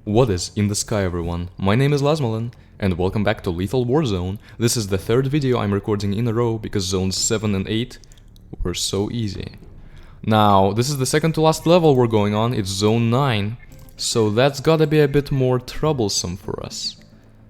What is in the sky, everyone? My name is Lazmalin, and welcome back to Lethal Warzone. This is the third video I'm recording in a row because zones 7 and 8 were so easy. Now, this is the second to last level we're going on, it's zone 9, so that's gotta be a bit more troublesome for us.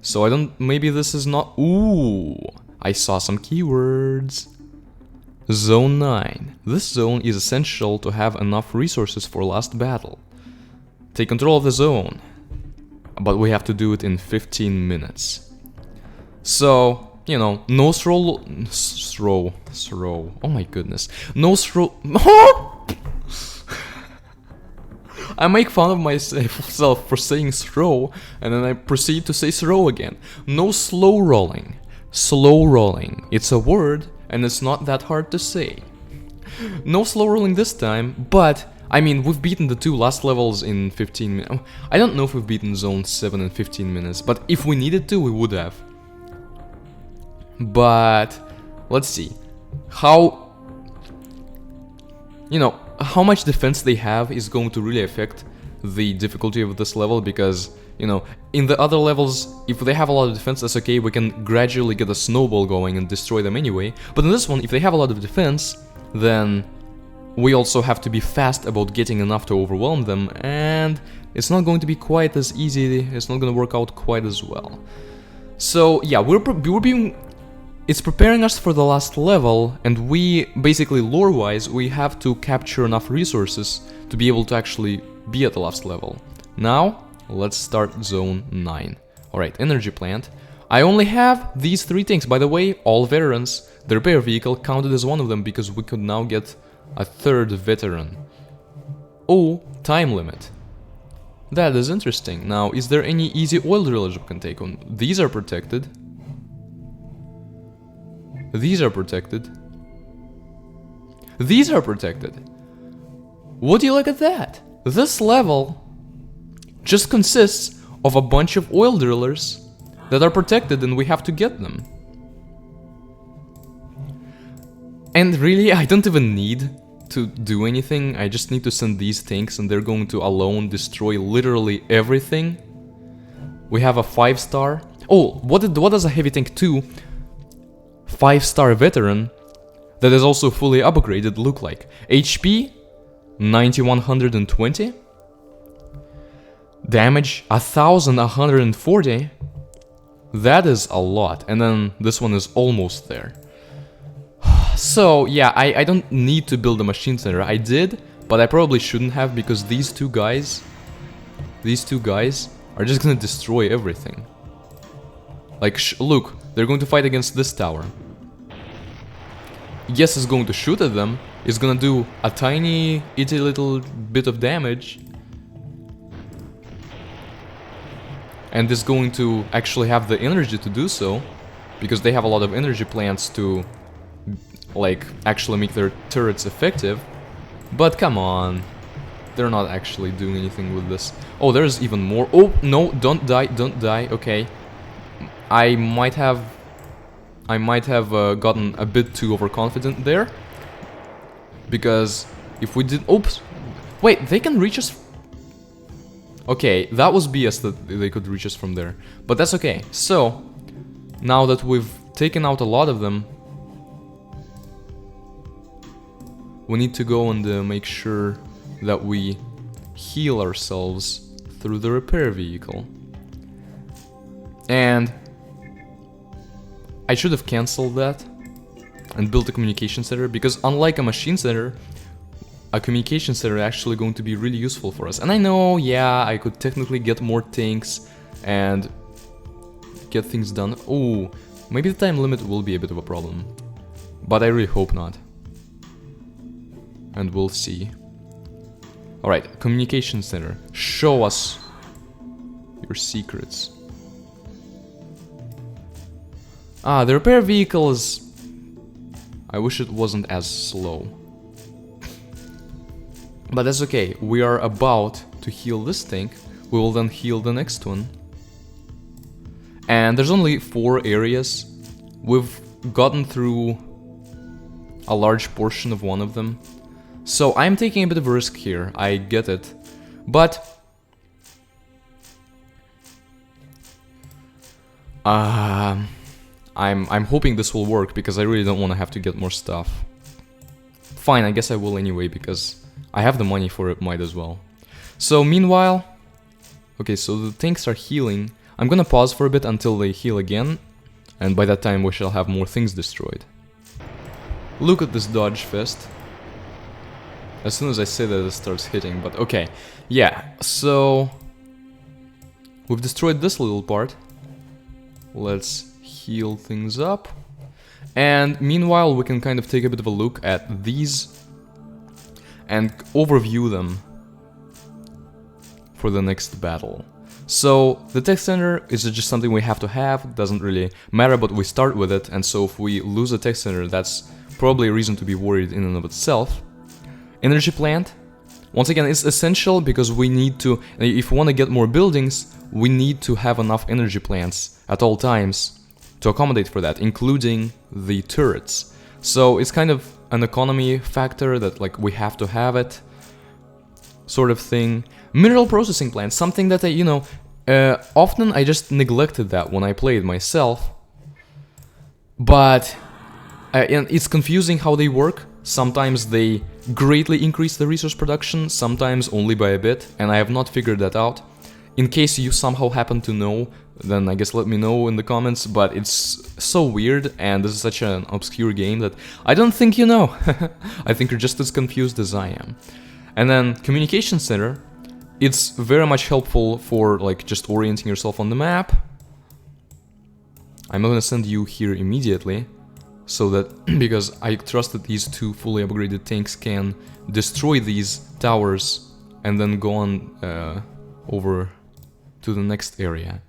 So maybe this is not... Ooh, I saw some keywords. Zone 9. This zone is essential to have enough resources for last battle. Take control of the zone. But we have to do it in 15 minutes. So, you know, no throw... Oh my goodness. No throw... I make fun of myself for saying throw, and then I proceed to say throw again. No slow rolling. Slow rolling. It's a word, and it's not that hard to say. No slow rolling this time, but... I mean, we've beaten the two last levels in 15 minutes. I don't know if we've beaten Zone 7 in 15 minutes, but if we needed to, we would have. But, let's see. How... You know, how much defense they have is going to really affect the difficulty of this level, because, you know, in the other levels, if they have a lot of defense, that's okay, we can gradually get a snowball going and destroy them anyway. But in this one, if they have a lot of defense, then... we also have to be fast about getting enough to overwhelm them, and it's not going to be quite as easy, it's not going to work out quite as well. So yeah, it's preparing us for the last level, and we, basically lore-wise, we have to capture enough resources to be able to actually be at the last level. Now, let's start Zone 9. Alright, energy plant. I only have these three things. By the way, all veterans, the repair vehicle counted as one of them because we could now get a third veteran. Oh, time limit. That is interesting. Now, is there any easy oil drillers we can take on? These are protected. These are protected. These are protected. What do you look at that? This level just consists of a bunch of oil drillers that are protected and we have to get them. And really, I don't even need to do anything, I just need to send these tanks and they're going to alone destroy literally everything. We have a 5-star. Oh, what does a heavy tank 2 5-star veteran that is also fully upgraded look like? HP 9120, damage 1140. That is a lot, and then this one is almost there. So, yeah, I don't need to build a machine center. I did, but I probably shouldn't have, because these two guys are just gonna destroy everything. Like, look, they're going to fight against this tower. Yes, it's going to shoot at them. It's gonna do a tiny, itty little bit of damage. And it's going to actually have the energy to do so, because they have a lot of energy plants to... like, actually make their turrets effective. But come on, they're not actually doing anything with this. Oh, there's even more. Oh, no, don't die, okay. I might have gotten a bit too overconfident there. Because if we did... Oops! Wait, they can reach us... Okay, that was BS that they could reach us from there. But that's okay. So, now that we've taken out a lot of them, we need to go and make sure that we heal ourselves through the repair vehicle. And I should have cancelled that and built a communication center, because unlike a machine center, a communication center is actually going to be really useful for us. And I know, yeah, I could technically get more tanks and get things done. Oh, maybe the time limit will be a bit of a problem, but I really hope not. And we'll see. Alright, communication center. Show us your secrets. Ah, the repair vehicle is... I wish it wasn't as slow. But that's okay. We are about to heal this tank. We will then heal the next one. And there's only 4 areas. We've gotten through a large portion of one of them. So I'm taking a bit of a risk here, I get it. But I'm hoping this will work because I really don't want to have to get more stuff. Fine, I guess I will anyway because I have the money for it, might as well. So meanwhile, okay, so the tanks are healing. I'm gonna pause for a bit until they heal again, and by that time we shall have more things destroyed. Look at this dodge fest. As soon as I say that, it starts hitting, but okay. Yeah, so we've destroyed this little part. Let's heal things up. And meanwhile, we can kind of take a bit of a look at these and overview them for the next battle. So the tech center is just something we have to have, doesn't really matter, but we start with it, and so if we lose a tech center, that's probably a reason to be worried in and of itself. Energy plant, once again, it's essential because we need to, if we want to get more buildings, we need to have enough energy plants at all times to accommodate for that, including the turrets. So it's kind of an economy factor that like we have to have it, sort of thing. Mineral processing plant, something that often I just neglected that when I played myself, but and it's confusing how they work. Sometimes they greatly increase the resource production, sometimes only by a bit, and I have not figured that out. In case you somehow happen to know, then I guess let me know in the comments, but it's so weird, and this is such an obscure game that I don't think you know. I think you're just as confused as I am. And then communication center, it's very much helpful for like just orienting yourself on the map. I'm not gonna send you here immediately, so that because I trust that these two fully upgraded tanks can destroy these towers and then go on over to the next area.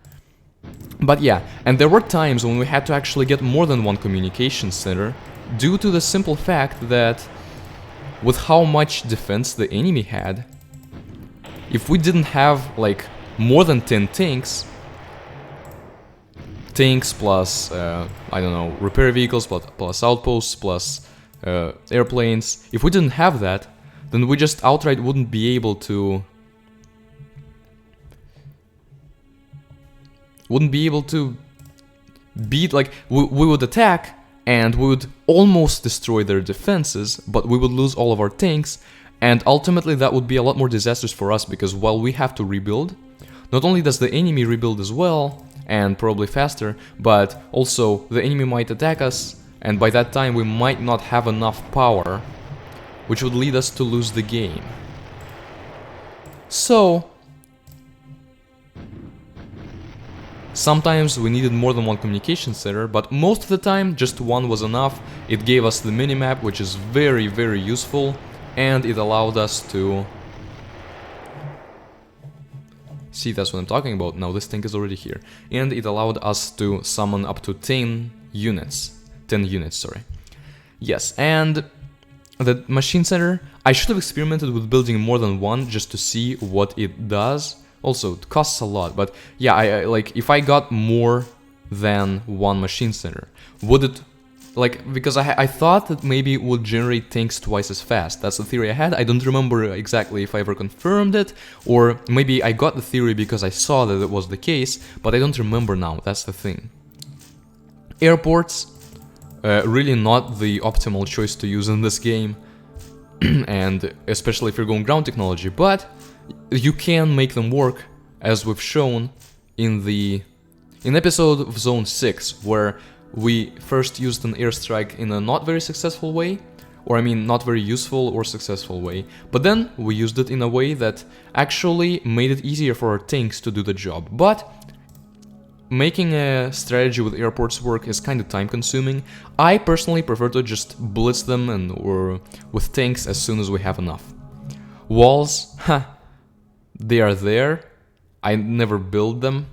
But yeah, and there were times when we had to actually get more than one communication center due to the simple fact that with how much defense the enemy had, if we didn't have like more than 10 tanks plus, I don't know, repair vehicles, plus outposts, plus airplanes. If we didn't have that, then we just outright wouldn't be able to... beat, like, we would attack, and we would almost destroy their defenses, but we would lose all of our tanks, and ultimately that would be a lot more disastrous for us, because while we have to rebuild, not only does the enemy rebuild as well, and probably faster, but also the enemy might attack us, and by that time we might not have enough power, which would lead us to lose the game. So sometimes we needed more than one communication center, but most of the time just one was enough. It gave us the minimap, which is very, very useful, and it allowed us to... See, that's what I'm talking about. Now this tank is already here. And it allowed us to summon up to 10 units. 10 units, sorry. Yes, and the machine center, I should have experimented with building more than one just to see what it does. Also, it costs a lot, but yeah, I like, if I got more than one machine center, would it... Like, because I thought that maybe it would generate tanks twice as fast. That's the theory I had. I don't remember exactly if I ever confirmed it, or maybe I got the theory because I saw that it was the case, but I don't remember now. That's the thing. Airports, really not the optimal choice to use in this game, and especially if you're going ground technology, but you can make them work, as we've shown in episode of Zone 6, where we first used an airstrike in a not very successful way, or I mean not very useful or successful way, but then we used it in a way that actually made it easier for our tanks to do the job. But making a strategy with airports work is kind of time consuming. I personally prefer to just blitz them or with tanks as soon as we have enough. Walls, they are there. I never build them.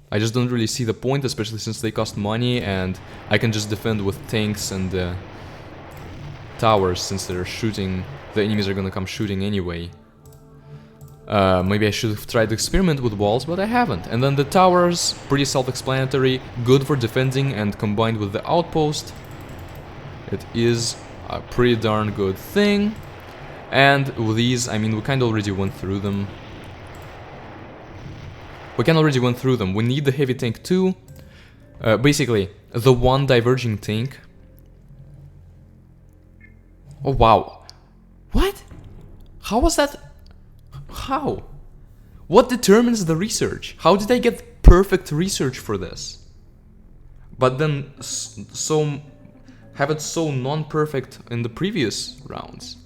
I just don't really see the point, especially since they cost money, and I can just defend with tanks and towers, since they're shooting. The enemies are gonna come shooting anyway. Maybe I should have tried to experiment with walls, but I haven't. And then the towers, pretty self-explanatory, good for defending, and combined with the outpost, it is a pretty darn good thing. And with these, I mean, we kind of already went through them. We need the heavy tank too. Basically, the one diverging tank... Oh, wow. What? How was that? How? What determines the research? How did I get perfect research for this? But then have it so non-perfect in the previous rounds.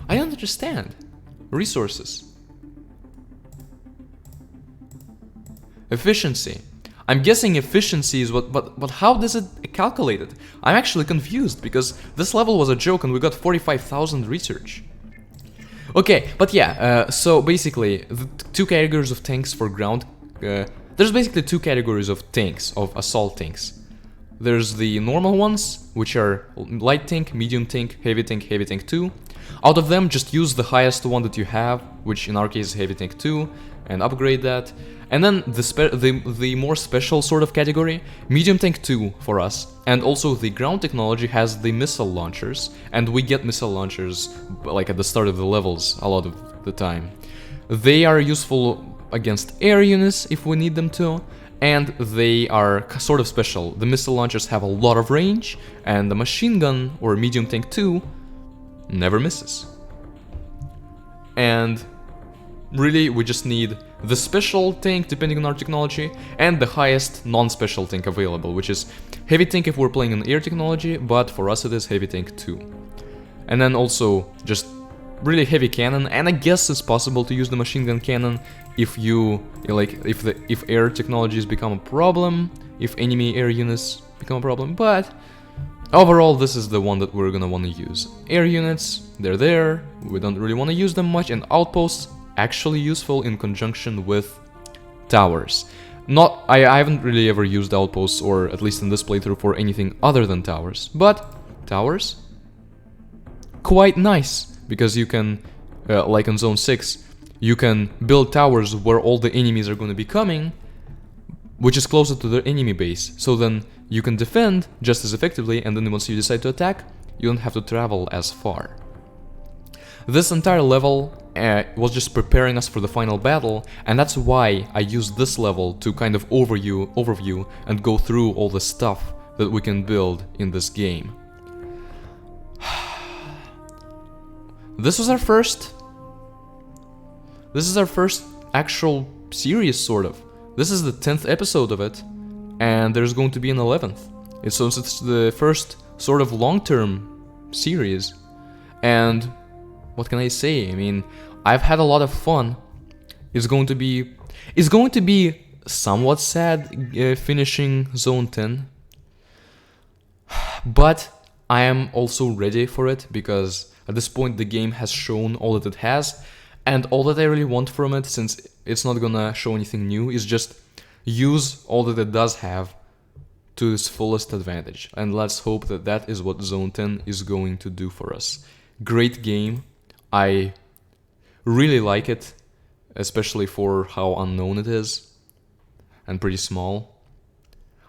I don't understand. Resources. Efficiency. I'm guessing efficiency is what, but how does it calculate it? I'm actually confused because this level was a joke and we got 45,000 research. Okay, but yeah, so basically the two categories of tanks for ground, there's basically two categories of tanks, of assault tanks. There's the normal ones, which are light tank, medium tank, heavy tank 2. Out of them, just use the highest one that you have, which in our case is heavy tank 2, and upgrade that. And then the more special sort of category, medium tank 2 for us. And also the ground technology has the missile launchers, and we get missile launchers like at the start of the levels a lot of the time. They are useful against air units if we need them to, and they are sort of special. The missile launchers have a lot of range, and the machine gun, or medium tank 2, never misses. And really, we just need the special tank, depending on our technology, and the highest non-special tank available, which is heavy tank if we're playing on air technology, but for us it is heavy tank 2. And then also just really heavy cannon, and I guess it's possible to use the machine gun cannon if if air technologies become a problem, if enemy air units become a problem, but overall this is the one that we're gonna want to use. Air units, they're there, we don't really want to use them much, and outposts, actually useful in conjunction with towers. I haven't really ever used outposts, or at least in this playthrough, for anything other than towers, but towers, quite nice, because you can, like in Zone 6, you can build towers where all the enemies are going to be coming, which is closer to their enemy base, so then you can defend just as effectively, and then once you decide to attack, you don't have to travel as far. This entire level was just preparing us for the final battle, and that's why I used this level to kind of overview and go through all the stuff that we can build in this game. This is our first actual series, sort of. This is the 10th episode of it, and there's going to be an 11th. It's the first sort of long-term series, and what can I say? I mean, I've had a lot of fun. It's going to be somewhat sad finishing Zone 10, but I am also ready for it, because at this point the game has shown all that it has, and all that I really want from it, since it's not gonna show anything new, is just use all that it does have to its fullest advantage. And let's hope that that is what Zone 10 is going to do for us. Great game. I really like it, especially for how unknown it is and pretty small.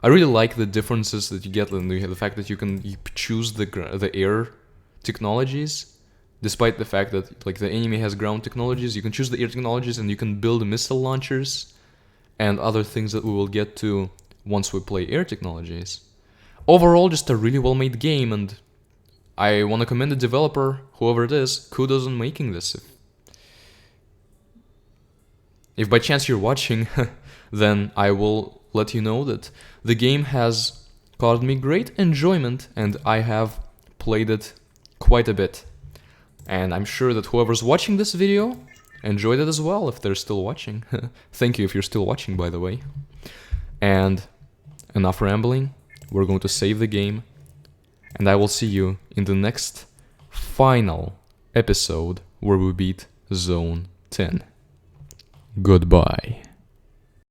I really like the differences that you get, and the fact that you choose the air technologies, despite the fact that like the enemy has ground technologies. You can choose the air technologies, and you can build missile launchers and other things that we will get to once we play air technologies. Overall, just a really well-made game, and I want to commend the developer, whoever it is. Kudos on making this. If by chance you're watching, then I will let you know that the game has caused me great enjoyment, and I have played it quite a bit. And I'm sure that whoever's watching this video enjoyed it as well, if they're still watching. Thank you if you're still watching, by the way. And enough rambling, we're going to save the game, and I will see you in the next final episode where we beat Zone 10. Goodbye.